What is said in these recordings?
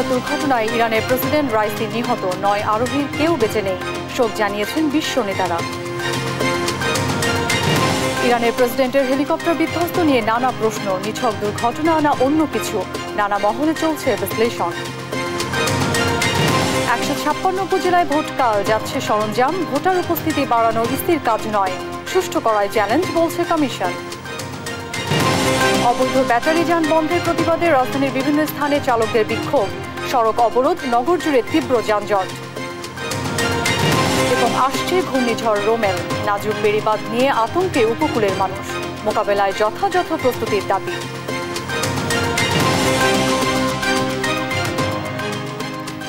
Pilot দুর্ঘটনায় ইরানের president Raisi নিহত, 9 আরোহীর কেউ বেঁচে নেই, শোক জানিয়েছেন বিশ্ব নেতারা। ইরানের প্রেসিডেন্টের হেলিকপ্টার বিধ্বস্ত নিয়ে নানা প্রশ্ন, নিছক দুর্ঘটনা না অন্য কিছু, নানা মহলে চলছে বিশ্লেষণ। 156 উপজেলায় ভোটকাল, যাচ্ছে সরঞ্জাম, ভোটার উপস্থিতি বাড়ানো স্থির কাজ নয়, সুষ্ঠু করায় চ্যালেঞ্জ বলছে কমিশন। অবৈধ ব্যাটারি যান বন্ধের প্রতিবাদে রাজধানীর বিভিন্ন স্থানে চালকদের বিক্ষোভ, সড়ক অবরোধ, নগর জুড়ে তীব্র যানজট। এবং আসছে ঘূর্ণিঝড় রোমেল, নাজুক বেড়িবাঁধ নিয়ে আতঙ্কে উপকূলের মানুষ, মোকাবেলায় যথাযথ প্রস্তুতির দাবি।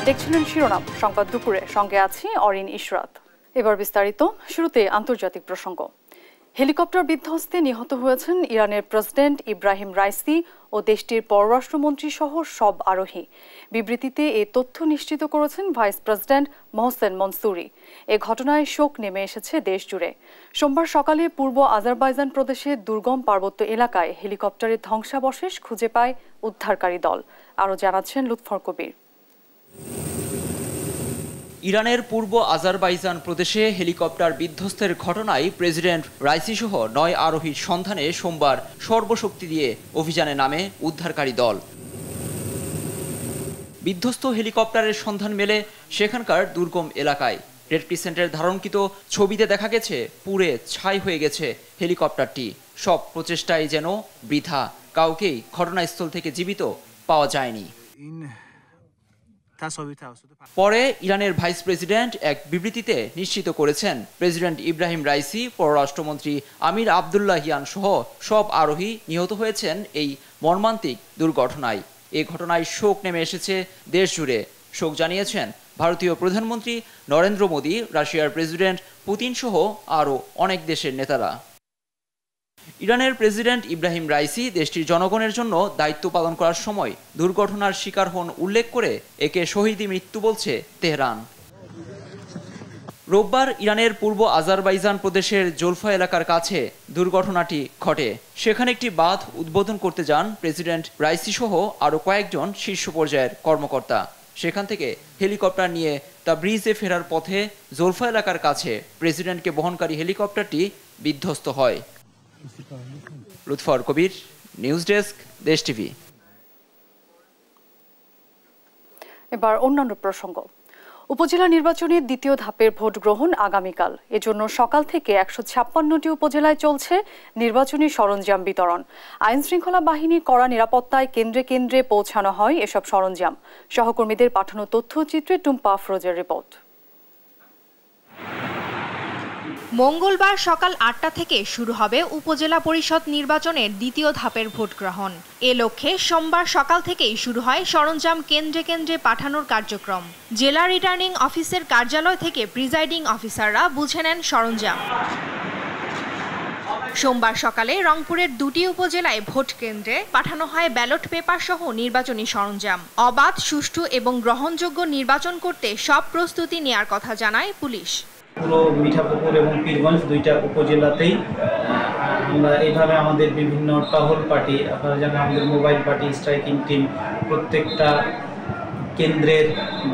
দেখছিলেন শিরোনাম সংবাদ দুপুরে, সঙ্গে আছি অরিন ইশরাত। এবার বিস্তারিত। শুরুতে আন্তর্জাতিক প্রসঙ্গ। হেলিকপ্টার বিধ্বস্তে নিহত হয়েছেন ইরানের প্রেসিডেন্ট ইব্রাহিম রাইসি ও দেশটির পররাষ্ট্রমন্ত্রী সহ সব আরোহী। বিবৃতিতে এ তথ্য নিশ্চিত করেছেন ভাইস প্রেসিডেন্ট মোহসেন মনসুরি। এ ঘটনায় শোক নেমে এসেছে দেশ জুড়ে। সোমবার সকালে পূর্ব আজারবাইজান প্রদেশের দুর্গম পার্বত্য এলাকায় হেলিকপ্টারের ধ্বংসাবশেষ খুঁজে পায় উদ্ধারকারী দল। আরও জানাচ্ছেন লুৎফর কবির। ইরানের পূর্ব আজারবাইজান প্রদেশে হেলিকপ্টার বিধ্বস্তের ঘটনায় প্রেসিডেন্ট রাইসি সহ 9 আরোহীর সন্ধানে সোমবার সর্বশক্তি দিয়ে অভিযানে নামে উদ্ধারকারী দল। বিধ্বস্ত হেলিকপ্টারের সন্ধান মেলে সেখানকার দুর্গম এলাকায়। রেড ক্রিসেন্টের ধারণকৃত ছবিতে দেখা গেছে পুড়ে ছাই হয়ে গেছে হেলিকপ্টারটি। সব প্রচেষ্টাই যেন বৃথা, কাউকেই ঘটনাস্থল থেকে জীবিত পাওয়া যায়নি। পরে ইরানের ভাইস প্রেসিডেন্ট এক বিবৃতিতে নিশ্চিত করেছেন প্রেসিডেন্ট ইব্রাহিম রাইসি, পররাষ্ট্রমন্ত্রী আমির আবদুল্লাহিয়ান সহ সব আরোহী নিহত হয়েছেন এই মর্মান্তিক দুর্ঘটনায়। এ ঘটনায় শোক নেমে এসেছে দেশ জুড়ে। শোক জানিয়েছেন ভারতীয় প্রধানমন্ত্রী নরেন্দ্র মোদী, রাশিয়ার প্রেসিডেন্ট পুতিন সহ আরও অনেক দেশের নেতারা। ইরানের প্রেসিডেন্ট ইব্রাহিম রাইসি দেশটির জনগণের জন্য দায়িত্ব পালন করার সময় দুর্ঘটনার শিকার হন উল্লেখ করে একে শহীদি মৃত্যু বলছে তেহরান। রোববার ইরানের পূর্ব আজারবাইজান প্রদেশের জোলফা এলাকার কাছে দুর্ঘটনাটি ঘটে। সেখানে একটি বাঁধ উদ্বোধন করতে যান প্রেসিডেন্ট রাইসি সহ আরও কয়েকজন শীর্ষ পর্যায়ের কর্মকর্তা। সেখান থেকে হেলিকপ্টার নিয়ে তাবরিজে ফেরার পথে জোলফা এলাকার কাছে প্রেসিডেন্টকে বহনকারী হেলিকপ্টারটি বিধ্বস্ত হয়। লুৎফর কবির, নিউজ ডেস্ক, দেশ টিভি। এবার অন্যান্য প্রসঙ্গ। উপজেলা নির্বাচনের দ্বিতীয় ধাপের ভোট গ্রহণ আগামীকাল। এজন্য সকাল থেকে 156টি উপজেলায় চলছে নির্বাচনী সরঞ্জাম বিতরণ। আইন শৃঙ্খলা বাহিনীর কড়া নিরাপত্তায় কেন্দ্রে কেন্দ্রে পৌঁছানো হয় এসব সরঞ্জাম। সহকর্মীদের পাঠানো তথ্যচিত্রে টুম্পা আফরোজের রিপোর্ট। মঙ্গলবার সকাল 8টা থেকে শুরু হবে উপজেলা পরিষদ নির্বাচনের দ্বিতীয় ধাপের ভোট গ্রহণ। এ লক্ষ্যে সোমবার সকাল থেকেই শুরু হয় সরঞ্জাম কেন্দ্রে কেন্দ্রে পাঠানোর কার্যক্রম। জেলা রিটার্নিং অফিসের কার্যালয় থেকে প্রিজাইডিং অফিসাররা বুঝে নেন সরঞ্জাম। সোমবার সকালে রংপুরের 2টি উপজেলায় ভোট কেন্দ্রে পাঠানো হয় ব্যালট পেপার সহ নির্বাচনী সরঞ্জাম। অবাধ, সুষ্ঠু এবং গ্রহণযোগ্য নির্বাচন করতে সব প্রস্তুতি নেয়ার কথা জানায় পুলিশ। পুরো মিঠাপুকুর এবং পীরগঞ্জ 2টা উপজেলাতেই আমরা এইভাবে আমাদের বিভিন্ন টহল পার্টি, আপনারা জানেন আমাদের মোবাইল পার্টি, স্ট্রাইকিং টিম প্রত্যেকটা কেন্দ্রের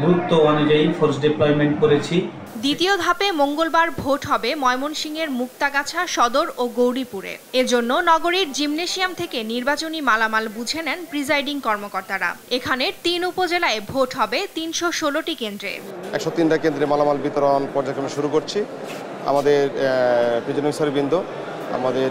গুরুত্ব অনুযায়ী ফোর্স ডিপ্লয়মেন্ট করেছি। দ্বিতীয় ধাপে মঙ্গলবার ভোট হবে ময়মনসিংহের মুক্তাগাছা, সদর ও গৌরীপুরে। এজন্য নগরীর জিমনেশিয়াম থেকে নির্বাচনী মালামাল বুঝে নেন প্রিজাইডিং কর্মকর্তারা। এখানে 3 উপজেলায় ভোট হবে 316টি কেন্দ্রে। 103টা কেন্দ্রে মালামাল বিতরণ পর্যায়ক্রমে শুরু করছি। আমাদের প্রিজাইডিং অফিসারবৃন্দ আমাদের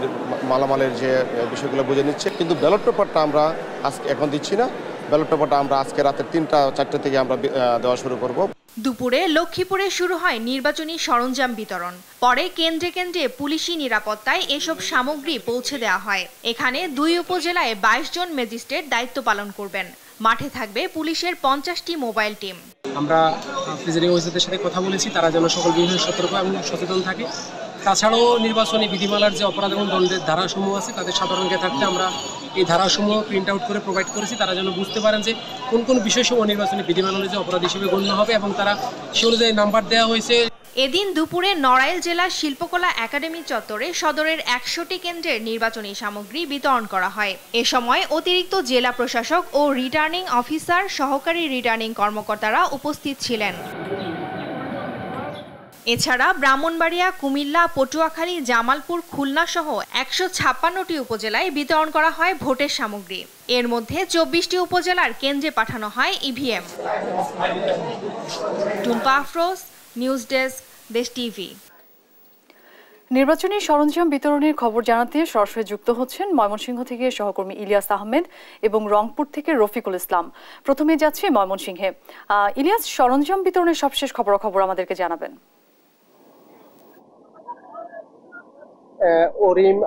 মালামালের যে বিষয়গুলো বুঝে নিচ্ছে, কিন্তু ব্যালট পেপারটা আমরা আজকে এখন দিচ্ছি না। ব্যালট পেপারটা আমরা আজকে রাতের 3টা-4টা থেকে আমরা দেওয়া শুরু করব। দুপুরে লক্ষ্মীপুরে শুরু হয় নির্বাচনী সরঞ্জাম বিতরণ। পরে কেন্দ্রে কেন্দ্রে পুলিশি নিরাপত্তায় এসব সামগ্রী পৌঁছে দেওয়া হয়। এখানে 2 উপজেলায় 22 জন ম্যাজিস্ট্রেট দায়িত্ব পালন করবেন। মাঠে থাকবে পুলিশের 50টি মোবাইল টিম। আমরা প্রিজাইডিং অফিসারদের সাথে কথা বলেছি, তারা যেন সকল বিষয়ে সতর্ক এবং সচেতন থাকে। তাছাড়াও নির্বাচনী বিধিমালার যে অপরাধ এবং দণ্ডের ধারাসমূহ আছে তাদের সাধারণকে থাকতে আমরা এই ধারাসমূহ প্রিন্ট আউট করে প্রোভাইড করেছি। তারা যেন বুঝতে পারেন যে কোন কোন বিষয়সমূহ নির্বাচনী বিধিমালার যে অপরাধ হিসেবে গণ্য হবে এবং তারা সে অনুযায়ী নাম্বার দেওয়া হয়েছে। এদিন দুপুরে নড়াইল জেলার শিল্পকলা একাডেমি চত্বরে সদরের ১০০টি কেন্দ্রের নির্বাচনী সামগ্রী বিতরণ করা হয়। এ সময় অতিরিক্ত জেলা প্রশাসক ও রিটার্নিং অফিসার, সহকারী রিটার্নিং কর্মকর্তারা উপস্থিত ছিলেন। এছাড়া ব্রাহ্মণবাড়িয়া, কুমিল্লা, পটুয়াখালী, জামালপুর, খুলনা সহ ১৫৬টি উপজেলায় বিতরণ করা হয় ভোটের সামগ্রী। এর মধ্যে ২৪টি উপজেলার কেন্দ্রে পাঠানো হয় EVM. Tumpa Afroz, news desk, দেশ টিভি। নির্বাচনী সরঞ্জাম বিতরণের খবর জানাতে সরাসরি যুক্ত হচ্ছেন ময়মনসিংহ থেকে সহকর্মী ইলিয়াস আহমেদ এবং রংপুর থেকে রফিকুল ইসলাম। প্রথমে যাচ্ছে ময়মনসিংহে। ইলিয়াস, সরঞ্জাম বিতরণের সবশেষ খবরাখবর আমাদেরকে জানাবেন। অরিম,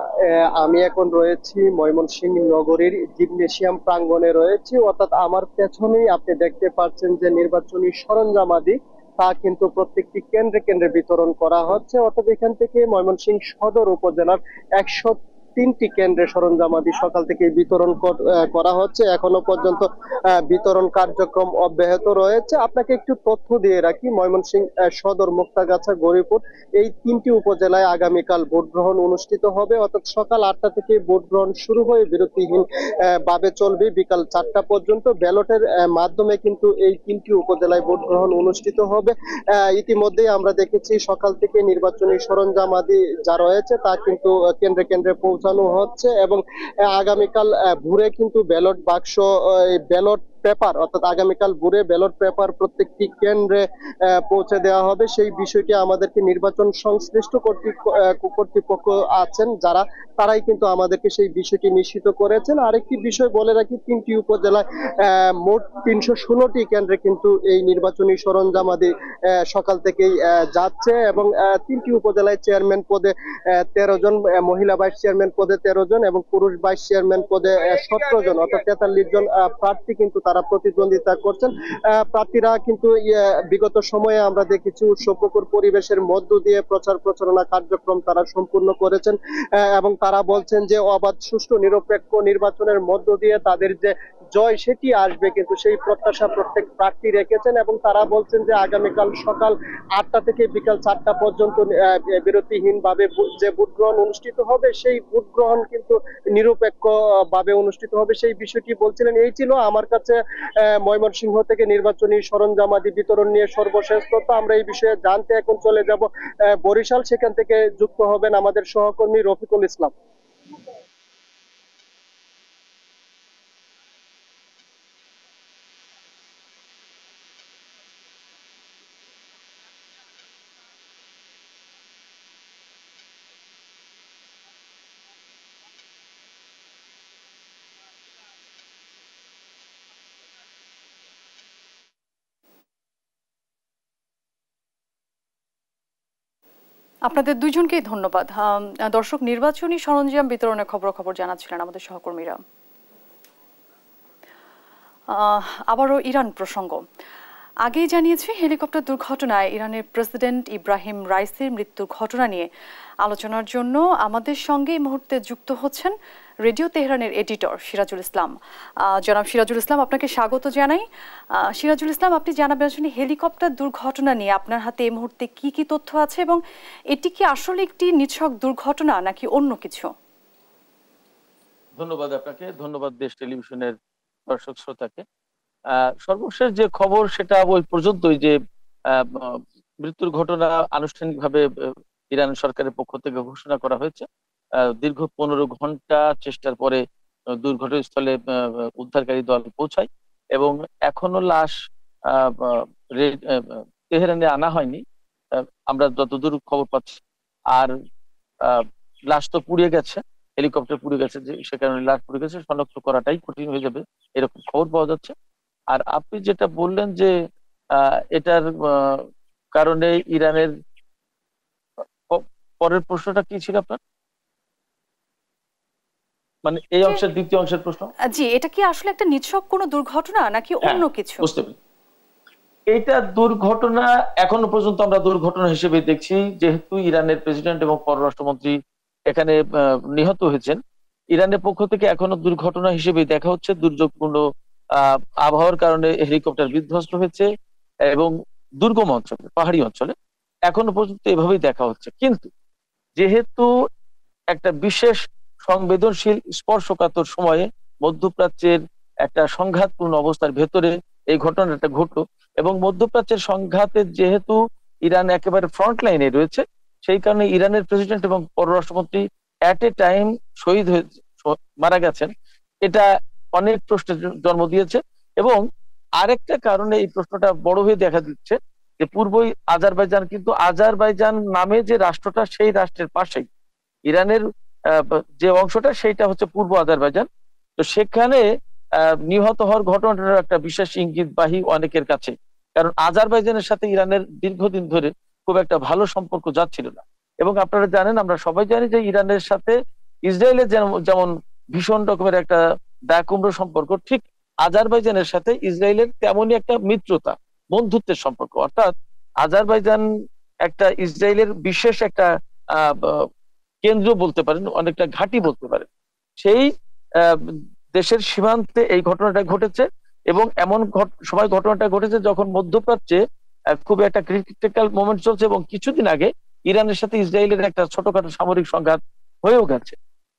আমি এখন রয়েছি ময়মনসিংহ নগরীর জিমনেশিয়াম প্রাঙ্গণে রয়েছি, অর্থাৎ আমার পেছনেই আপনি দেখতে পাচ্ছেন যে নির্বাচনী সরঞ্জামাদি তা কিন্তু প্রত্যেকটি কেন্দ্রে কেন্দ্রে বিতরণ করা হচ্ছে। অর্থাৎ এখান থেকে ময়মনসিংহ সদর উপজেলার ১০৩টি কেন্দ্রে সরঞ্জামাদি সকাল থেকে বিতরণ করা হচ্ছে। এখনো পর্যন্ত বিতরণ কার্যক্রম অব্যাহত রয়েছে। আপনাকে একটু তথ্য দিয়ে রাখি, ময়মনসিংহ সদর, মুক্তাগাছা, গৌরীপুর এই ৩টি উপজেলায় আগামীকাল ভোট গ্রহণ অনুষ্ঠিত হবে। অর্থাৎ সকাল ৮টা থেকে ভোট গ্রহণ শুরু হয়ে বিরতিহীন ভাবে চলবে বিকাল ৪টা পর্যন্ত। ব্যালটের মাধ্যমে কিন্তু এই ৩টি উপজেলায় ভোট গ্রহণ অনুষ্ঠিত হবে। ইতিমধ্যেই আমরা দেখেছি সকাল থেকে নির্বাচনী সরঞ্জামাদি যা রয়েছে তা কিন্তু কেন্দ্রে কেন্দ্রে পৌঁছানো হচ্ছে এবং আগামীকাল ভোরে কিন্তু ব্যালট বাক্স, ব্যালট পেপার, অর্থাৎ আগামীকাল ভোরে ব্যালট পেপার প্রত্যেকটি কেন্দ্রে পৌঁছে দেওয়া হবে। সেই বিষয়টি আমাদেরকে নির্বাচন সংশ্লিষ্ট কর্তৃপক্ষ আছেন যারা, তারাই কিন্তু আমাদেরকে সেই বিষয়টি নিশ্চিত করেছেন। আরেকটি বিষয় বলে রাখি, ৩টি উপজেলায় মোট ৩১৬টি কেন্দ্রে কিন্তু এই নির্বাচনী সরঞ্জামাদি সকাল থেকেই যাচ্ছে এবং ৩টি উপজেলায় চেয়ারম্যান পদে ১৩ জন, মহিলা ভাইস চেয়ারম্যান পদে ১৩ জন এবং পুরুষ ভাইস চেয়ারম্যান পদে ১৭ জন, অর্থাৎ ৪৩ জন প্রার্থী কিন্তু তারা প্রতিদ্বন্দ্বিতা করছেন। প্রার্থীরা কিন্তু বিগত সময়ে আমরা দেখেছি উৎসবমুখর পরিবেশের মধ্য দিয়ে প্রচার প্রচারণা কার্যক্রম তারা সম্পূর্ণ করেছেন এবং তারা বলছেন যে অবাধ, সুষ্ঠু, নিরপেক্ষ নির্বাচনের মধ্য দিয়ে তাদের যে জয় সেটি আসবে, কিন্তু সেই প্রত্যাশা প্রত্যেক প্রার্থী রেখেছেন এবং তারা বলছেন যে আগামীকাল সকাল ৮টা থেকে বিকাল ৪টা পর্যন্ত বিরতিহীন ভাবে যে ভোট গ্রহণ অনুষ্ঠিত হবে সেই ভোট গ্রহণ কিন্তু নিরপেক্ষ ভাবে অনুষ্ঠিত হবে, সেই বিষয়টি বলছিলেন। এই ছিল আমার কাছে ময়মনসিংহ থেকে নির্বাচনী সরঞ্জামাদি বিতরণ নিয়ে সর্বশেষ তথ্য। আমরা এই বিষয়ে জানতে এখন চলে যাব বরিশাল, সেখান থেকে যুক্ত হবেন আমাদের সহকর্মী রফিকুল ইসলাম। আপনাদের দুইজনকেই ধন্যবাদ। দর্শক, নির্বাচনী সরঞ্জাম বিতরণের খবর জানাচ্ছিলেন আমাদের সহকর্মীরা। আবারও ইরান প্রসঙ্গ। আগেই জানিয়েছি, হেলিকপ্টার দুর্ঘটনায় ইরানের প্রেসিডেন্ট ইব্রাহিম রাইসির মৃত্যুর ঘটনা নিয়ে আলোচনার জন্য আমাদের সঙ্গে এই মুহূর্তে যুক্ত হচ্ছেন রেডিও তেহরানের এডিটর সিরাজুল ইসলাম। জনাব সিরাজুল ইসলাম, আপনাকে স্বাগত জানাই। সিরাজুল ইসলাম, আপনি জানাবেন আসলে হেলিকপ্টার দুর্ঘটনা নিয়ে আপনার হাতে এই মুহূর্তে কি কি তথ্য আছে এবং এটি কি আসলে একটি নিছক দুর্ঘটনা নাকি অন্য কিছু? ধন্যবাদ আপনাকে, ধন্যবাদ দেশ টেলিভিশনের দর্শক শ্রোতাকে। সর্বশেষ যে খবর সেটা ওই পর্যন্তই যে মৃত্যুর ঘটনা আনুষ্ঠানিকভাবে ইরান সরকারের পক্ষ থেকে ঘোষণা করা হয়েছে। দীর্ঘ ১৫ ঘন্টা চেষ্টার পরে দুর্ঘটনাস্থলে উদ্ধারকারী দল পৌঁছায় এবং এখনো লাশ তেহরানে আনা হয়নি, আমরা যতদূর খবর পাচ্ছি। আর লাশ তো পুড়ে গেছে, হেলিকপ্টার পুড়ে গেছে, যে সে কারণে লাশ পুড়ে গেছে, শনাক্ত করাটাই কঠিন হয়ে যাবে এরকম খবর পাওয়া যাচ্ছে। আর আপনি যেটা বললেন যে এটার কারণে ইরানের, পরের প্রশ্নটা কি ছিল আপনার, মানে এই অংশের দ্বিতীয় অংশের প্রশ্ন? জি, এটা কি আসলে একটা নিছক কোনো দুর্ঘটনা নাকি অন্য কিছু? বুঝতে পারি, এইটা দুর্ঘটনা এখনো পর্যন্ত আমরা দুর্ঘটনা হিসেবে দেখছি, যেহেতু ইরানের প্রেসিডেন্ট এবং পররাষ্ট্রমন্ত্রী এখানে নিহত হয়েছেন। ইরানের পক্ষ থেকে এখনো দুর্ঘটনা হিসেবে দেখা হচ্ছে দুর্যোগপূর্ণ আবহাওয়ার কারণে হেলিকপ্টার বিধ্বস্ত হয়েছে এবং দুর্গম অঞ্চলে, পাহাড়ি অঞ্চলে এখনো পর্যন্ত এভাবেই দেখা হচ্ছে। কিন্তু যেহেতু একটা বিশেষ সংবেদনশীল স্পর্শকাতর সময়ে মধ্যপ্রাচ্যের একটা সংঘাতপূর্ণ অবস্থার ভেতরে এই ঘটনাটা ঘটলো, এবং মধ্যপ্রাচ্যের সংঘাতের যেহেতু ইরান একেবারে ফ্রন্ট লাইনে রয়েছে, সেই কারণে ইরানের প্রেসিডেন্ট এবং পররাষ্ট্রমন্ত্রী অ্যাট এ টাইম শহীদ হয়ে মারা গেছেন, এটা অনেক প্রশ্নের জন্ম দিয়েছে। এবং আরেকটা কারণে এই প্রশ্নটা বড় হয়ে দেখা দিচ্ছে যে পূর্ব আজারবাইজান, কিন্তু আজারবাইজান নামে যে রাষ্ট্রটা সেই রাষ্ট্রের পাশেই ইরানের যে অংশটা সেইটা হচ্ছে পূর্ব আজারবাইজান। তো সেখানে নিহত হওয়ার ঘটনাটার একটা বিশেষ ইঙ্গিতবাহী অনেকের কাছে, কারণ আজারবাইজানের সাথে ইরানের দীর্ঘদিন ধরে খুব একটা ভালো সম্পর্ক যাচ্ছিল না। এবং আপনারা জানেন, আমরা সবাই জানি যে ইরানের সাথে ইসরায়েলের যেমন ভীষণ রকমের একটা দায়কুমড়ো সম্পর্ক, ঠিক আজারবাইজানের সাথে ইসরায়েলের তেমনই একটা মিত্রতা, বন্ধুত্বের সম্পর্ক। অর্থাৎ আজারবাইজান একটা ইসরায়েলের বিশেষ একটা কেন্দ্র বলতে পারেন, অনেকটা ঘাঁটি বলতে পারেন। সেই দেশের সীমান্তে এই ঘটনাটা ঘটেছে, এবং এমন সময় ঘটনাটা ঘটেছে যখন মধ্যপ্রাচ্যে খুব একটা ক্রিটিক্যাল মোমেন্ট চলছে, এবং কিছুদিন আগে ইরানের সাথে ইসরায়েলের একটা ছোটখাটো সামরিক সংঘাত হয়েও গেছে।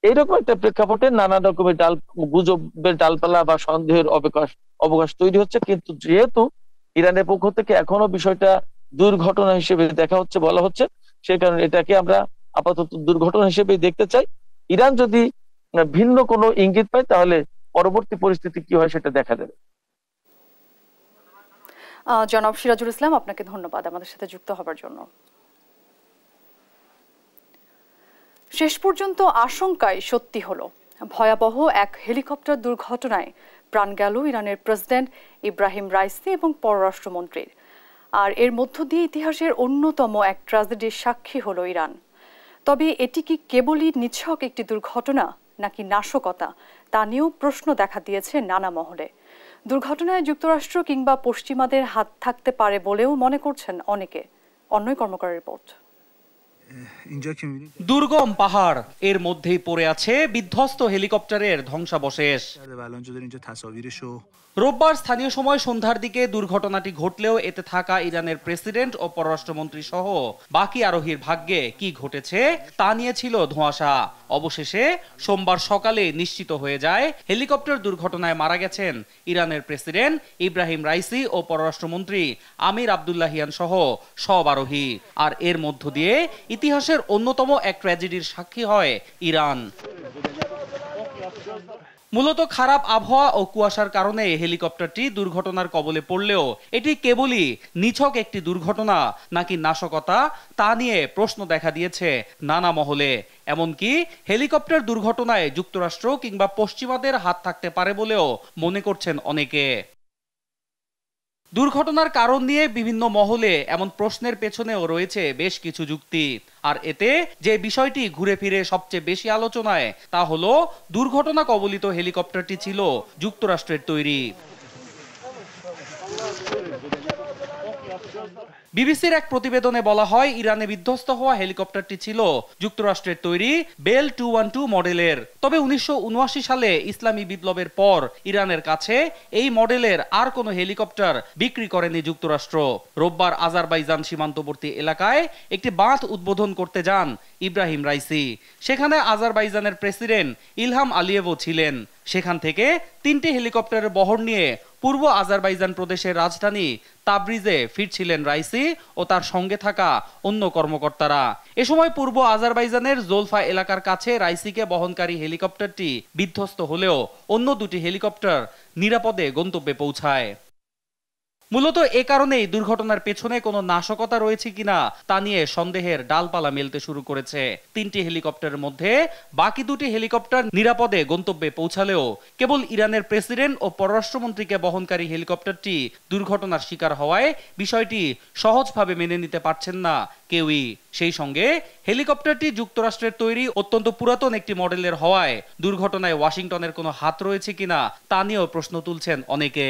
এইরকম একটা প্রেক্ষাপটে নানা রকমের গুজবের ডালপালা বা সন্দেহের অবকাশ তৈরি হচ্ছে। কিন্তু যেহেতু ইরানের পক্ষ থেকে এখনো বিষয়টা দুর্ঘটনা হিসেবে দেখা হচ্ছে, বলা হচ্ছে, সে কারণে এটাকে আমরা আপাতত দুর্ঘটনা হিসেবেই দেখতে চাই। ইরান যদি ভিন্ন কোনো ইঙ্গিত পায় তাহলে পরবর্তী পরিস্থিতি কি হয় সেটা দেখা যাবে। জনাব সিরাজুল ইসলাম, আপনাকে ধন্যবাদ আমাদের সাথে যুক্ত হবার জন্য। শেষ পর্যন্ত আশঙ্কায় সত্যি হলো, ভয়াবহ এক হেলিকপ্টার দুর্ঘটনায় প্রাণ গেল ইরানের প্রেসিডেন্ট ইব্রাহিম রাইসি এবং পররাষ্ট্রমন্ত্রীর। আর এর মধ্য দিয়ে ইতিহাসের অন্যতম এক ট্র্যাজেডির সাক্ষী হলো ইরান। তবে এটি কি কেবলই নিছক একটি দুর্ঘটনা নাকি নাশকতা, তা নিয়েও প্রশ্ন দেখা দিয়েছে নানা মহলে। দুর্ঘটনায় যুক্তরাষ্ট্র কিংবা পশ্চিমাদের হাত থাকতে পারে বলেও মনে করছেন অনেকে। অন্যয় কর্মকারের রিপোর্ট। দুর্গম পাহাড়, এর মধ্যেই পড়ে আছে বিধ্বস্ত হেলিকপ্টারের ধ্বংসাবশেষ। রোববার স্থানীয় সময় সন্ধ্যার দিকে দুর্ঘটনাটি ঘটলেও এতে থাকা ইরানের প্রেসিডেন্ট ও পররাষ্ট্রমন্ত্রী সহ বাকি আরোহীর ভাগ্যে কি ঘটেছে তা নিয়ে ছিল ধোঁয়াশা। অবশেষে সোমবার সকালে নিশ্চিত হয়ে যায় হেলিকপ্টার দুর্ঘটনায় মারা গেছেন ইরানের প্রেসিডেন্ট ইব্রাহিম রাইসি ও পররাষ্ট্রমন্ত্রী আমির আবদুল্লাহিয়ান সহ সব আরোহী। আর এর মধ্য দিয়ে ইতিহাসের অন্যতম এক ট্র্যাজেডির সাক্ষী হয় ইরান। মূলত খারাপ আবহাওয়া ও কুয়াশার কারণে হেলিকপ্টারটি দুর্ঘটনার কবলে পড়লেও এটি কেবলই নিছক একটি দুর্ঘটনা নাকি নাশকতা, তা নিয়ে প্রশ্ন দেখা দিয়েছে নানা মহলে। এমনকি হেলিকপ্টার দুর্ঘটনায় যুক্তরাষ্ট্র কিংবা পশ্চিমাদের হাত থাকতে পারে বলেও মনে করছেন অনেকে। দুর্ঘটনার কারণ নিয়ে বিভিন্ন মহলে এমন প্রশ্নের পেছনেও রয়েছে বেশ কিছু যুক্তি। আর এতে যে বিষয়টি ঘুরে ফিরে সবচেয়ে বেশি আলোচনায় তা হলো দুর্ঘটনা কবলিত হেলিকপ্টারটি ছিল যুক্তরাষ্ট্রের তৈরি। বিবিসির এক প্রতিবেদনে বলা হয়, ইরানে বিধ্বস্ত হওয়া হেলিকপ্টারটি ছিল যুক্তরাষ্ট্রের তৈরি বেল 212 মডেলের। তবে 1979 সালে ইসলামী বিপ্লবের পর ইরানের কাছে এই মডেলের আর কোনো হেলিকপ্টার বিক্রি করেনি যুক্তরাষ্ট্র। রোববার আজারবাইজান সীমান্তবর্তী এলাকায় একটি বাঁধ উদ্বোধন করতে যান ইব্রাহিম রাইসি। সেখানে আজারবাইজানের প্রেসিডেন্ট ইলহাম আলিয়েভও ছিলেন। সেখান থেকে 3টি হেলিকপ্টারের বহর নিয়ে পূর্ব আজারবাইজান প্রদেশের রাজধানী তাবরিজে ফিরছিলেন রাইসি ও তার সঙ্গে থাকা অন্য কর্মকর্তারা। এ সময় পূর্ব আজারবাইজানের জোলফা এলাকার কাছে রাইসিকে বহনকারী হেলিকপ্টারটি বিধ্বস্ত হলেও অন্য 2টি হেলিকপ্টার নিরাপদে গন্তব্যে পৌঁছায়। মূলত এ কারণেই দুর্ঘটনার পেছনে কোনো নাশকতা রয়েছে কিনা তা নিয়ে সন্দেহের ডালপালা মেলতে শুরু করেছে। 3টি হেলিকপ্টারের মধ্যে বাকি 2টি হেলিকপ্টার নিরাপদে গন্তব্যে পৌঁছালেও কেবল ইরানের প্রেসিডেন্ট ও পররাষ্ট্রমন্ত্রীকে বহনকারী হেলিকপ্টারটি দুর্ঘটনার শিকার হওয়ায় বিষয়টি সহজভাবে মেনে নিতে পারছেন না কেউই। সেই সঙ্গে হেলিকপ্টারটি যুক্তরাষ্ট্রের তৈরি অত্যন্ত পুরাতন একটি মডেলের হওয়ায় দুর্ঘটনায় ওয়াশিংটনের কোনো হাত রয়েছে কিনা তা নিয়েও প্রশ্ন তুলছেন অনেকে।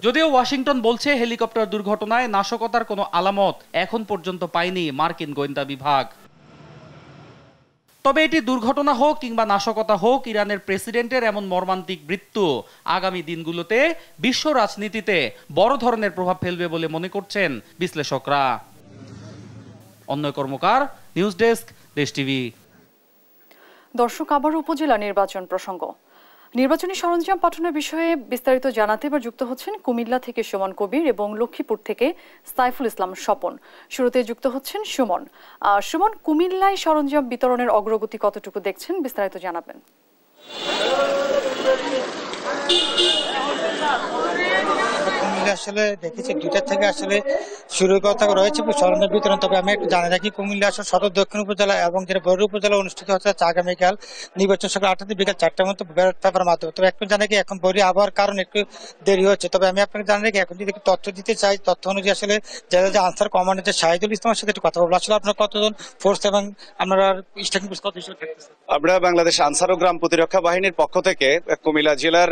যদিও ওয়াশিংটন বলছে হেলিকপ্টার দুর্ঘটনায় নাশকতার কোনো আলামত এখন পর্যন্ত পায়নি মার্কিন গোয়েন্দা বিভাগ। তবে এটি দুর্ঘটনা হোক কিংবা নাশকতা হোক, ইরানের প্রেসিডেন্টের এমন মর্মান্তিক মৃত্যু আগামী দিনগুলোতে বিশ্ব রাজনীতিতে বড় ধরনের প্রভাব ফেলবে বলে মনে করছেন বিশ্লেষকরা। অন্যয় কর্মকার, নিউজ ডেস্ক, দেশ টিভি। দর্শক, আবার উপজেলা নির্বাচন প্রসঙ্গ। নির্বাচনী সরঞ্জাম পাঠানোর বিষয়ে বিস্তারিত জানাতে এবার যুক্ত হচ্ছেন কুমিল্লা থেকে সুমন কবির এবং লক্ষ্মীপুর থেকে সাইফুল ইসলাম স্বপন। শুরুতে যুক্ত হচ্ছেন সুমন। সুমন, কুমিল্লায় সরঞ্জাম বিতরণের অগ্রগতি কতটুকু দেখছেন, বিস্তারিত জানাবেন। আসলে দেখেছি 2টা থেকে আসলে শুরু কথা রয়েছে সরঞ্জাম বিতরণ। তবে আমি একটু জানি রাখি, কুমিল্লা আসলে সদর দক্ষিণ উপজেলা এবং যেটা বড় উপজেলা অনুষ্ঠিত হচ্ছে আগামীকাল নির্বাচন সকাল 8টা থেকে বিকাল 4টার মধ্যে ব্যালট পেপারের মাধ্যমে। তবে একটু জানি কি এখন বড়ি আবহাওয়ার কারণে একটু দেরি হচ্ছে। তবে আমি আপনাকে জানি রাখি, এখন যদি একটু তথ্য দিতে চাই, তথ্য অনুযায়ী আসলে যারা যে আনসার কমান্ডার যে শাহিদুল ইসলামের সাথে একটু কথা বলবো। আসলে আপনার কতজন ফোর্স এবং আপনারা স্ট্রাইকিং ফোর্স কত হিসেবে থাকতেছে? আমরা বাংলাদেশ আনসার ও গ্রাম প্রতিরক্ষা বাহিনীর পক্ষ থেকে কুমিল্লা জেলার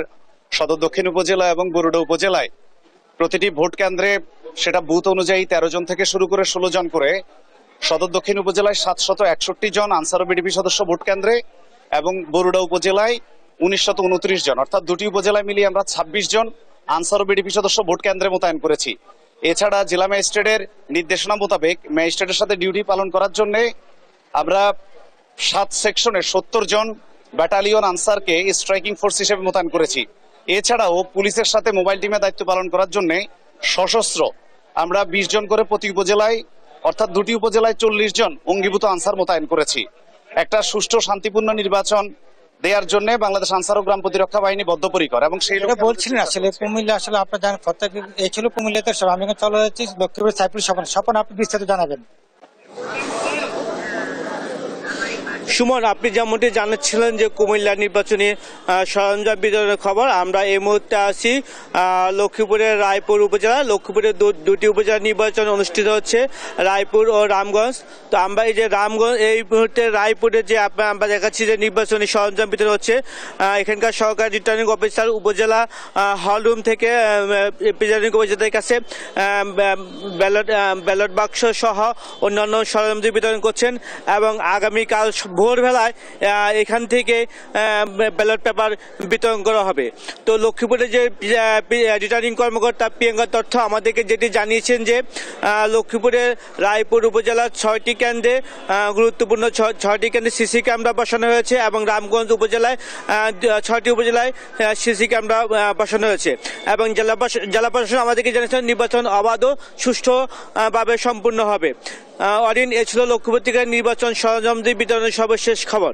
সদর দক্ষিণ উপজেলা এবং বরুড়া উপজেলায় প্রতিটি ভোট কেন্দ্রে সেটা বুথ অনুযায়ী 13 জন থেকে শুরু করে 16 জন করে, সদর দক্ষিণ উপজেলায় 761 জন আনসার ও বিডিপি সদস্য ভোট কেন্দ্রে এবং বরুড়া উপজেলায় 1929 জন, অর্থাৎ দুটি উপজেলায় মিলিয়ে আমরা 26 জন আনসার ও বিডিপি সদস্য ভোট কেন্দ্রে মোতায়েন করেছি। এছাড়া জেলা ম্যাজিস্ট্রেটের নির্দেশনা মোতাবেক ম্যাজিস্ট্রেটের সাথে ডিউটি পালন করার জন্য আমরা 7 সেকশনে 70 জন ব্যাটালিয়ন আনসারকে স্ট্রাইকিং ফোর্স হিসেবে মোতায়েন করেছি। এছাড়াও পুলিশের সাথে মোবাইল টিমে দায়িত্ব পালন করার জন্য সশস্ত্র আমরা 20 জন করে প্রতি উপজেলায়, অর্থাৎ দুটি উপজেলায় 40 জন অঙ্গীভূত আনসার মোতায়েন করেছি। একটা সুষ্ঠু শান্তিপূর্ণ নির্বাচন দেওয়ার জন্য বাংলাদেশ আনসার ও গ্রাম প্রতিরক্ষা বাহিনী বদ্ধপরিকর। এবং সেই বলছিলেন আসলে কুমিল্লা, আসলে আপনার জানেন এই ছিল কুমিল্লাতে সব। আমি চলে যাচ্ছি লক্ষ্মীপুর সাইফুল স্বপন। স্বপন, আপনি বিস্তারিত জানাবেন। সুমন, আপনি যেমনটি জানাচ্ছিলেন যে কুমিল্লা নির্বাচনী সরঞ্জাম বিতরণের খবর, আমরা এই মুহূর্তে আছি লক্ষ্মীপুরের রায়পুর উপজেলা। লক্ষ্মীপুরের দুটি উপজেলা নির্বাচন অনুষ্ঠিত হচ্ছে, রায়পুর ও রামগঞ্জ। তো আমরা এই যে রামগঞ্জ, এই মুহূর্তে রায়পুরে যে আমরা দেখাচ্ছি যে নির্বাচনী সরঞ্জাম বিতরণ হচ্ছে। এখানকার সরকারি রিটার্নিং অফিসার উপজেলা হলরুম থেকে প্রিজাইডিং অফিসারদের কাছে ব্যালট বাক্স সহ অন্যান্য সরঞ্জাম বিতরণ করছেন এবং আগামীকাল ভোরবেলায় এখান থেকে ব্যালট পেপার বিতরণ করা হবে। তো লক্ষ্মীপুরের যে রিটার্নিং কর্মকর্তা প্রিয়াঙ্কা তথ্য আমাদেরকে যেটি জানিয়েছেন যে লক্ষ্মীপুরের রায়পুর উপজেলার 6টি কেন্দ্রে গুরুত্বপূর্ণ 6টি কেন্দ্রে সিসি ক্যামেরা বসানো হয়েছে এবং রামগঞ্জ উপজেলায় 6টি উপজেলায় সিসি ক্যামেরা বসানো হয়েছে এবং জেলা প্রশাসন আমাদেরকে জানিয়েছেন নির্বাচন অবাধ ও সুষ্ঠুভাবে সম্পূর্ণ হবে। অরিন, এ ছিল লক্ষ্মীপুর থেকে নির্বাচন সরঞ্জাম বিতরণের সর্বশেষ খবর।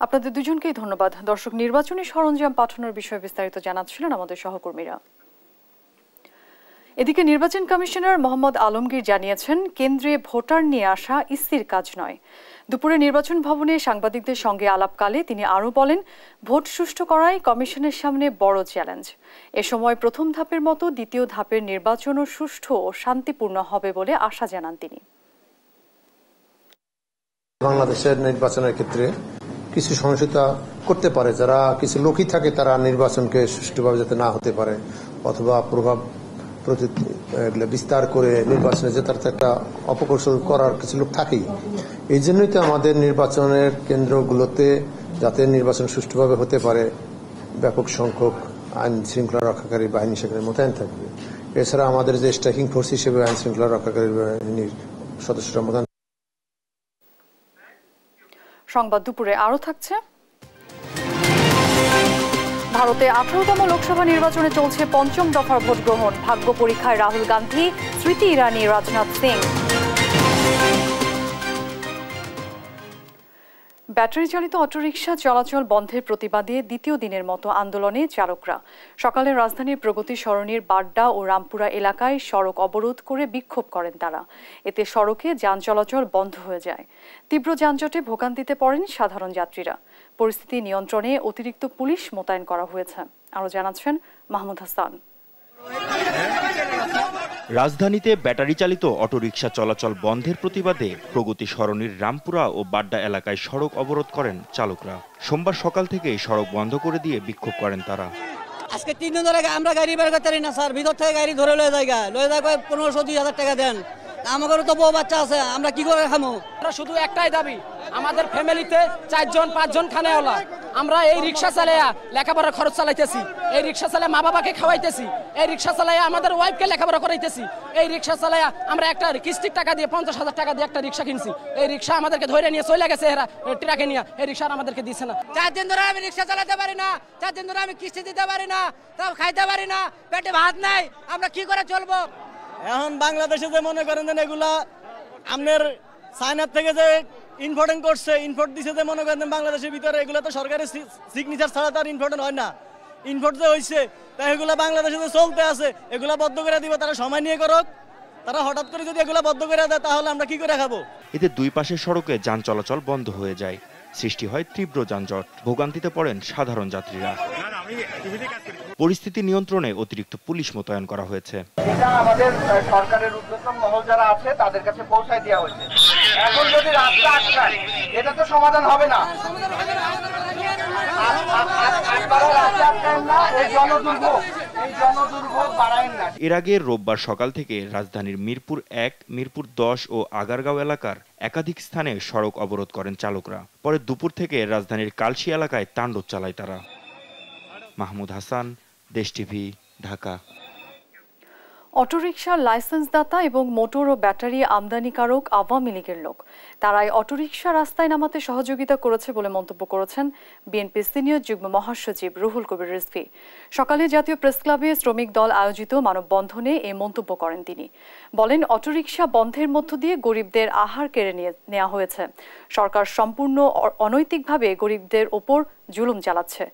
আপনাদের দুজনকেই ধন্যবাদ। দর্শক, নির্বাচনী সরঞ্জাম পাঠানোর বিষয়ে বিস্তারিত জানাচ্ছিলেন আমাদের সহকর্মীরা। এদিকে নির্বাচন কমিশনার মোহাম্মদ আলমগীর জানিয়েছেন, কেন্দ্রে ভোটার নিয়ে আসা ইসির কাজ নয়। দুপুরে নির্বাচন ভবনে সাংবাদিকদের সঙ্গে আলাপকালে তিনি আরও বলেন, ভোট সুষ্ঠু করাই কমিশনের সামনে বড় চ্যালেঞ্জ। এ সময় প্রথম ধাপের মতো দ্বিতীয় ধাপের নির্বাচনও সুষ্ঠু ও শান্তিপূর্ণ হবে বলে আশা জানান তিনি। বাংলাদেশের নির্বাচনের ক্ষেত্রে কিছু সহিংসতা করতে পারে, যারা কিছু লোকই থাকে তারা নির্বাচনকে সুষ্ঠুভাবে যাতে না হতে পারে অথবা প্রভাব বিস্তার করে নির্বাচনে জেতার একটা অপকৌশল করার কিছু লোক থাকেই। এই জন্যই তো আমাদের নির্বাচনের কেন্দ্রগুলোতে যাতে নির্বাচন সুষ্ঠুভাবে হতে পারে ব্যাপক সংখ্যক আইন শৃঙ্খলা রক্ষাকারী বাহিনী সেখানে মোতায়েন থাকবে। এছাড়া আমাদের যে স্ট্রাইকিং ফোর্স হিসেবে আইন শৃঙ্খলা রক্ষাকারী বাহিনীর সদস্যরা মোতায়েন। সংবাদ দুপুরে আরও থাকছে। ভারতে 18তম লোকসভা নির্বাচনে চলছে ৫ম দফার ভোট গ্রহণ। ভাগ্য পরীক্ষায় রাহুল গান্ধী, স্মৃতি ইরানি, রাজনাথ সিং। ব্যাটারি চালিত অটোরিকশা চলাচল বন্ধের প্রতিবাদে দ্বিতীয় দিনের মতো আন্দোলনে চালকরা। সকালে রাজধানীর প্রগতি সরণির বাড্ডা ও রামপুরা এলাকায় সড়ক অবরোধ করে বিক্ষোভ করেন তারা। এতে সড়কে যান চলাচল বন্ধ হয়ে যায়। তীব্র যানজটে ভোগান্তিতে পড়েন সাধারণ যাত্রীরা। পরিস্থিতি নিয়ন্ত্রণে অতিরিক্ত পুলিশ মোতায়েন করা হয়েছে। আরও জানাচ্ছেন মাহমুদ হাসান। রাজধানীতে ব্যাটারি চালিত অটোরিকশা চলাচল বন্ধের প্রতিবাদে প্রগতি সরণির রামপুরা ও বাড্ডা এলাকায় সড়ক অবরোধ করেন চালকরা। সোমবার সকাল থেকেই সড়ক বন্ধ করে দিয়ে বিক্ষোভ করেন তারা। আজকে 3 দিন ধরে আমরা গাড়ি বের করতে পারি না স্যার, ভিতর থেকে গাড়ি ধরে লয়ে যায় 1500-2000 টাকা দেন, আমাদেরও তো বউ বাচ্চা আছে, আমরা কি করে খামো? শুধু একটাই দাবি, আমাদের ফ্যামিলিতে 4জন 5জন খানেওয়ালা, আমরা এই রিক্সা চালাইয়া লেখাপড়ার খরচ চালাইতেছি, এই রিক্সা চালায় মা বাবাকে খাওয়াইতেছি, এই রিক্সা চালাইয়া আমাদের ওয়াইফকে লেখাপড়া করাইতেছি, এই রিক্সা চালাইয়া আমরা একটা কিস্তির টাকা দিয়ে 50,000 টাকা দিয়ে একটা রিক্সা কিনছি, এই রিক্সা আমাদেরকে ধরে নিয়ে চলে গেছে এরা ট্রাকে নিয়ে, এই রিক্সা আমাদেরকে দিচ্ছে না। 4 দিন ধরে আমি রিক্সা চালাতে পারি না, 4 দিন ধরে আমি কিস্তি দিতে পারি না, তাও খাইতে পারি না, পেটে ভাত নাই, আমরা কি করে চলবো? এখন বাংলাদেশে যে মনে করেন যে এগুলা আপনার চায়নার থেকে যে ইম্পোর্টিং করছে, ইম্পোর্ট দিছে যে মনে করেন বাংলাদেশের ভিতরে, এগুলো তো সরকারের সিগনেচার ছাড়া তার ইম্পোর্ট হয় না। ইম্পোর্ট যে হয়েছে তাই এগুলো বাংলাদেশে যে চলতে আছে এগুলা বন্ধ করে দিব, তারা সময় নিয়ে করুক। তারা হঠাৎ করে যদি এগুলা বন্ধ করে দেয় তাহলে আমরা কি করে খাবো? এতে দুই পাশের সড়কে যান চলাচল বন্ধ হয়ে যায়, সৃষ্টি হয় তীব্র যানজট, ভোগান্তিতে পড়েন সাধারণ যাত্রীরা। পরিস্থিতি নিয়ন্ত্রণে অতিরিক্ত পুলিশ মোতায়েন করা হয়েছে। এটা আমাদের সরকারের উদ্যোক্তা মহল যারা আছে তাদের কাছে পৌঁছায় দেওয়া হয়েছে। এখন যদি রাস্তা আটকায় এটা তো সমাধান হবে না। এর আগে রোববার সকাল থেকে রাজধানীর মিরপুর 1, মিরপুর 10 ও আগারগাঁও এলাকার একাধিক স্থানে সড়ক অবরোধ করেন চালকরা। পরে দুপুর থেকে রাজধানীর কালশী এলাকায় তাণ্ডব চালায় তারা। মাহমুদ হাসান, দেশ টিভি, ঢাকা। অটোরিকশার লাইসেন্সদাতা এবং মোটর ও ব্যাটারি আমদানিকারক আওয়ামী লীগের লোক, তারাই অটোরিকশা রাস্তায় নামাতে সহযোগিতা করেছে বলে মন্তব্য করেছেন বিএনপি সিনিয়র যুগ্ম মহাসচিব রুহুল কবির রিজভী। সকালে জাতীয় প্রেসক্লাবে শ্রমিক দল আয়োজিত মানববন্ধনে এই মন্তব্য করেন তিনি। বলেন, অটোরিকশা বন্ধের মধ্য দিয়ে গরিবদের আহার কেড়ে নেওয়া হয়েছে। সরকার সম্পূর্ণ অনৈতিকভাবে গরিবদের ওপর জুলুম চালাচ্ছে।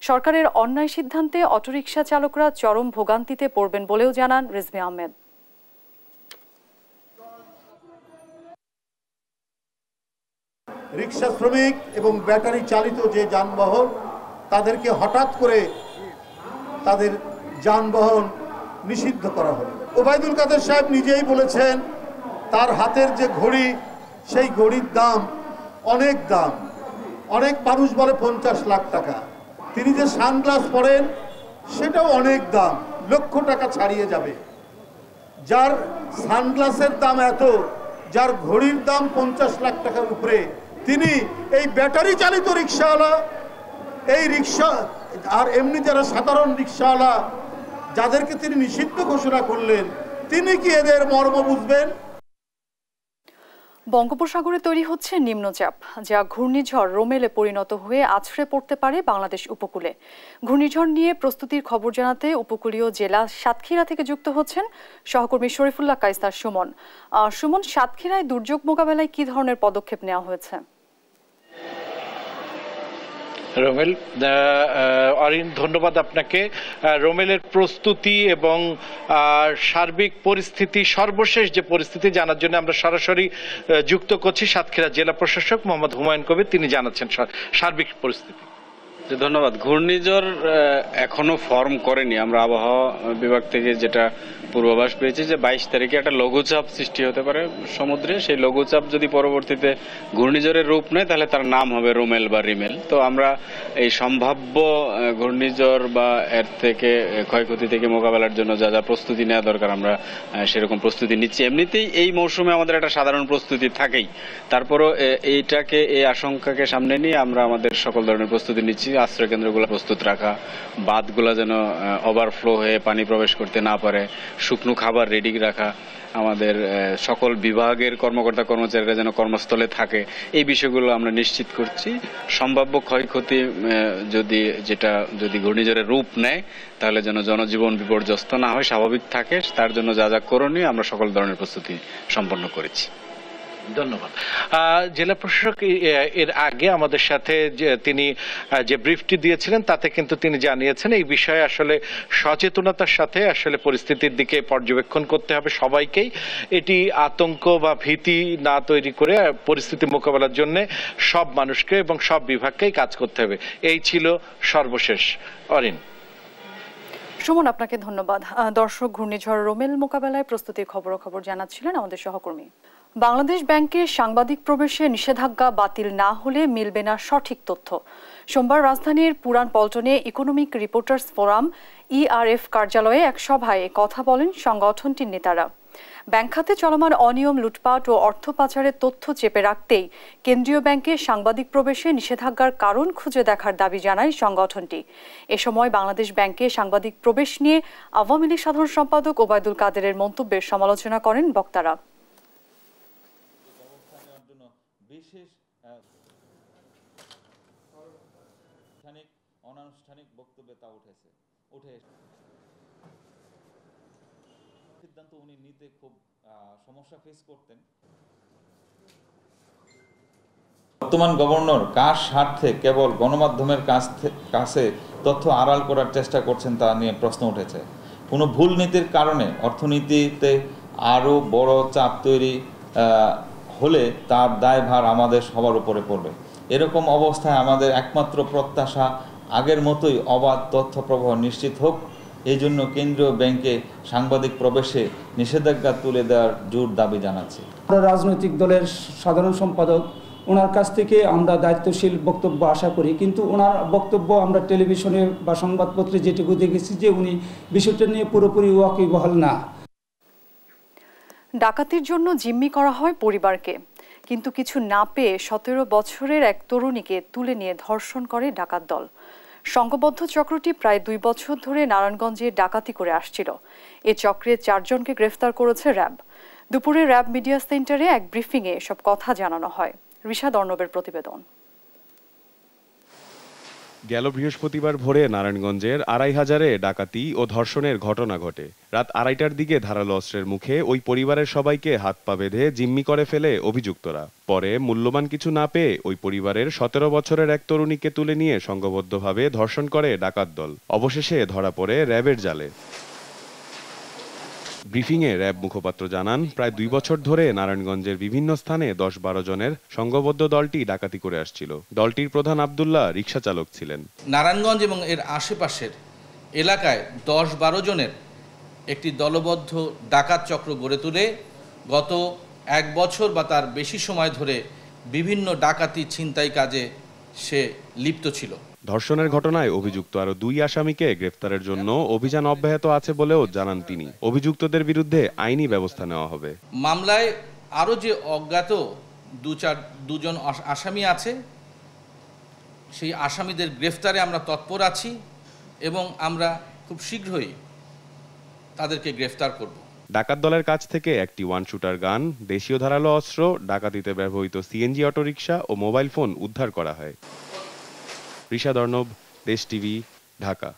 সরকারের অন্যায় সিদ্ধান্তে অটোরিকশা চালকরা চরম ভোগান্তিতে পড়বেন বলেও জানান রিজভী আহমেদ। রিক্সা শ্রমিক এবং ব্যাটারি চালিত যে যানবাহন, তাদেরকে হঠাৎ করে তাদের যানবাহন নিষিদ্ধ করা হলো। ওবায়দুল কাদের সাহেব নিজেই বলেছেন তার হাতের যে ঘড়ি, সেই ঘড়ির দাম অনেক দাম। অনেক মানুষ বলে 50 লাখ টাকা। তিনি যে সানগ্লাস পরেন সেটাও অনেক দাম, লক্ষ টাকা ছাড়িয়ে যাবে। যার সানগ্লাসের দাম এত, যার ঘড়ির দাম 50 লাখ টাকার উপরে, তিনি এই ব্যাটারি চালিত রিক্সাওয়ালা, এই রিক্সা আর এমনি যারা সাধারণ রিক্সাওয়ালা যাদেরকে তিনি নিষিদ্ধ ঘোষণা করলেন, তিনি কি এদের মর্ম বুঝবেন? বঙ্গোপসাগরে তৈরি হচ্ছে নিম্নচাপ, যা ঘূর্ণিঝড় রোমেলে পরিণত হয়ে আছড়ে পড়তে পারে বাংলাদেশ উপকূলে। ঘূর্ণিঝড় নিয়ে প্রস্তুতির খবর জানাতে উপকূলীয় জেলা সাতক্ষীরা থেকে যুক্ত হচ্ছেন সহকর্মী শরীফুল্লাহ কায়সার সুমন। সুমন, সাতক্ষীরায় দুর্যোগ মোকাবেলায় কি ধরনের পদক্ষেপ নেওয়া হয়েছে? রোমেল, অরিন, ধন্যবাদ আপনাকে। রোমেলের প্রস্তুতি এবং সার্বিক পরিস্থিতি, সর্বশেষ যে পরিস্থিতি জানার জন্য আমরা সরাসরি যুক্ত করছি সাতক্ষীরা জেলা প্রশাসক মোহাম্মদ হুমায়ুন কবির। তিনি জানাচ্ছেন সার্বিক পরিস্থিতি। ধন্যবাদ। ঘূর্ণিঝড় এখনো ফর্ম করেনি। আমরা আবহাওয়া বিভাগ থেকে যেটা পূর্বাভাস পেয়েছি যে 22 তারিখে একটা লঘুচাপ সৃষ্টি হতে পারে সমুদ্রে। সেই লঘুচাপ যদি পরবর্তীতে ঘূর্ণিঝড়ের রূপ নেয় তাহলে তার নাম হবে রোমেল বা রিমেল। তো আমরা এই সম্ভাব্য ঘূর্ণিঝড় বা এর থেকে ক্ষয়ক্ষতি থেকে মোকাবেলার জন্য যা যা প্রস্তুতি নেওয়া দরকার আমরা সেরকম প্রস্তুতি নিচ্ছি। এমনিতেই এই মৌসুমে আমাদের একটা সাধারণ প্রস্তুতি থাকেই, তারপরও এইটাকে, এই আশঙ্কাকে সামনে নিয়ে আমরা আমাদের সকল ধরনের প্রস্তুতি নিচ্ছি। আশ্রয় কেন্দ্রগুলো প্রস্তুত রাখা, বাঁধগুলো যেন ওভারফ্লো হয়ে পানি প্রবেশ করতে না পারে, শুকনো খাবার রেডি রাখা, আমাদের সকল বিভাগের কর্মকর্তা কর্মচারীরা যেন কর্মস্থলে থাকে, এই বিষয়গুলো আমরা নিশ্চিত করছি। সম্ভাব্য ক্ষয়ক্ষতি যদি ঘূর্ণিঝড়ের রূপ নেয় তাহলে যেন জনজীবন বিপর্যস্ত না হয়, স্বাভাবিক থাকে, তার জন্য যা যা করণীয় আমরা সকল ধরনের প্রস্তুতি সম্পন্ন করেছি। ধন্যবাদ। জেলা প্রশাসক এর আগে আমাদের সাথে তিনি যে ব্রিফটি দিয়েছিলেন তাতে কিন্তু তিনি জানিয়েছেন এই বিষয়ে আসলে সচেতনতার সাথে আসলে পরিস্থিতির দিকে পর্যবেক্ষণ করতে হবে সবাইকেই। এটি আতঙ্ক বা ভীতি না তৈরি করে পরিস্থিতি মোকাবেলার জন্য সব মানুষকে এবং সব বিভাগকেই কাজ করতে হবে। এই ছিল সর্বশেষ। অরিন। সুমন, আপনাকে ধন্যবাদ। দর্শক, ঘূর্ণিঝড় রোমেল মোকাবেলায় প্রস্তুতির খবর জানাচ্ছিলেন আমাদের সহকর্মী। বাংলাদেশ ব্যাংকে সাংবাদিক প্রবেশে নিষেধাজ্ঞা বাতিল না হলে মিলবে না সঠিক তথ্য। সোমবার রাজধানীর পুরান পল্টনে ইকোনমিক রিপোর্টার্স ফোরাম (ইআরএফ) কার্যালয়ে এক সভায় কথা বলেন সংগঠনটির নেতারা। ব্যাংক খাতে চলমান অনিয়ম, লুটপাট ও অর্থ পাচারের তথ্য চেপে রাখতেই কেন্দ্রীয় ব্যাংকে সাংবাদিক প্রবেশে নিষেধাজ্ঞার কারণ খুঁজে দেখার দাবি জানায় সংগঠনটি। এ সময় বাংলাদেশ ব্যাংকে সাংবাদিক প্রবেশ নিয়ে আওয়ামী লীগ সাধারণ সম্পাদক ওবায়দুল কাদেরের মন্তব্যের সমালোচনা করেন বক্তারা। অনানুষ্ঠানিক বক্তব্যে তা উঠে সিদ্ধান্ত উনি নিতে খুব সমস্যা ফেস করতেন। বর্তমান গভর্নর কার স্বার্থে কেবল গণমাধ্যমের কাছে তথ্য আড়াল করার চেষ্টা করছেন তা নিয়ে প্রশ্ন উঠেছে। কোনো ভুল নীতির কারণে অর্থনীতিতে আরও বড় চাপ তৈরি হলে তার দায়ভার আমাদের সবার উপরে পড়বে। এরকম অবস্থায় আমাদের একমাত্র প্রত্যাশা আগের মতোই অবাধ তথ্য প্রবাহ নিশ্চিত হোক। এই জন্য কেন্দ্রীয় ব্যাংকে সাংবাদিক প্রবেশে নিষেধাজ্ঞা তুলে দেওয়ার জোর দাবি জানাচ্ছি। রাজনৈতিক দলের সাধারণ সম্পাদক, ওনার কাছ থেকে আমরা দায়িত্বশীল বক্তব্য আশা করি, কিন্তু ওনার বক্তব্য আমরা টেলিভিশনে বা সংবাদপত্রে যেটুকু দেখেছি যে উনি বিষয়টা নিয়ে পুরোপুরি ওয়াকিবহাল না। ডাকাতির জন্য জিম্মি করা হয় পরিবারকে, কিন্তু কিছু না পেয়ে 17 বছরের এক তরুণীকে তুলে নিয়ে ধর্ষণ করে ডাকাত দল। সংঘবদ্ধ চক্রটি প্রায় 2 বছর ধরে নারায়ণগঞ্জে ডাকাতি করে আসছিল। এ চক্রে 4 জনকে গ্রেফতার করেছে র্যাব। দুপুরে র্যাব মিডিয়া সেন্টারে এক ব্রিফিংয়ে এসব কথা জানানো হয়। ঋষাদ অর্ণবের প্রতিবেদন। গেল বৃহস্পতিবার ভোরে নারায়ণগঞ্জের 2500-এ ডাকাতি ও ধর্ষণের ঘটনা ঘটে। রাত 2:30টার দিকে ধারালো অস্ত্রের মুখে ওই পরিবারের সবাইকে হাত পা বেঁধে জিম্মি করে ফেলে অভিযুক্তরা। পরে মূল্যবান কিছু না পেয়ে ওই পরিবারের 17 বছরের এক তরুণীকে তুলে নিয়ে সংঘবদ্ধভাবে ধর্ষণ করে ডাকাত দল। অবশেষে ধরা পড়ে র্যাবের জালে। ব্রিফিংয়ে র্যাব মুখপাত্র জানান, প্রায় 2 বছর ধরে নারায়ণগঞ্জের বিভিন্ন স্থানে 10-12 জনের সংঘবদ্ধ দলটি ডাকাতি করে আসছিল। দলটির প্রধান আব্দুল্লাহ রিকশা চালক ছিলেন। নারায়ণগঞ্জ এবং এর আশেপাশের এলাকায় 10-12 জনের একটি দলবদ্ধ ডাকাত চক্র গড়ে তুলে গত 1 বছর বা তার বেশি সময় ধরে বিভিন্ন ডাকাতি ছিনতাই কাজে সে লিপ্ত ছিল। ধর্ষণের ঘটনায় অভিযুক্ত আরো 2 আসামিকে গ্রেফতারের জন্য অভিযান অব্যাহত আছে বলেও জানান তিনি। অভিযুক্তদের বিরুদ্ধে আইনি ব্যবস্থা নেওয়া হবে। মামলায় আরো যে অজ্ঞাত 2জন আসামি আছে, সেই আসামিদের গ্রেফতারে আমরা তৎপর আছি এবং আমরা খুব শীঘ্রই তাদেরকে গ্রেফতার করব। ডাকাত দলের কাছ থেকে একটি 1 শুটার গান, দেশীয় ধারালো অস্ত্র, ডাকাতিতে ব্যবহৃত সিএনজি অটোরিকশা ও মোবাইল ফোন উদ্ধার করা হয়। ঋষাদ অর্ণব, দেশ টিভি, ঢাকা।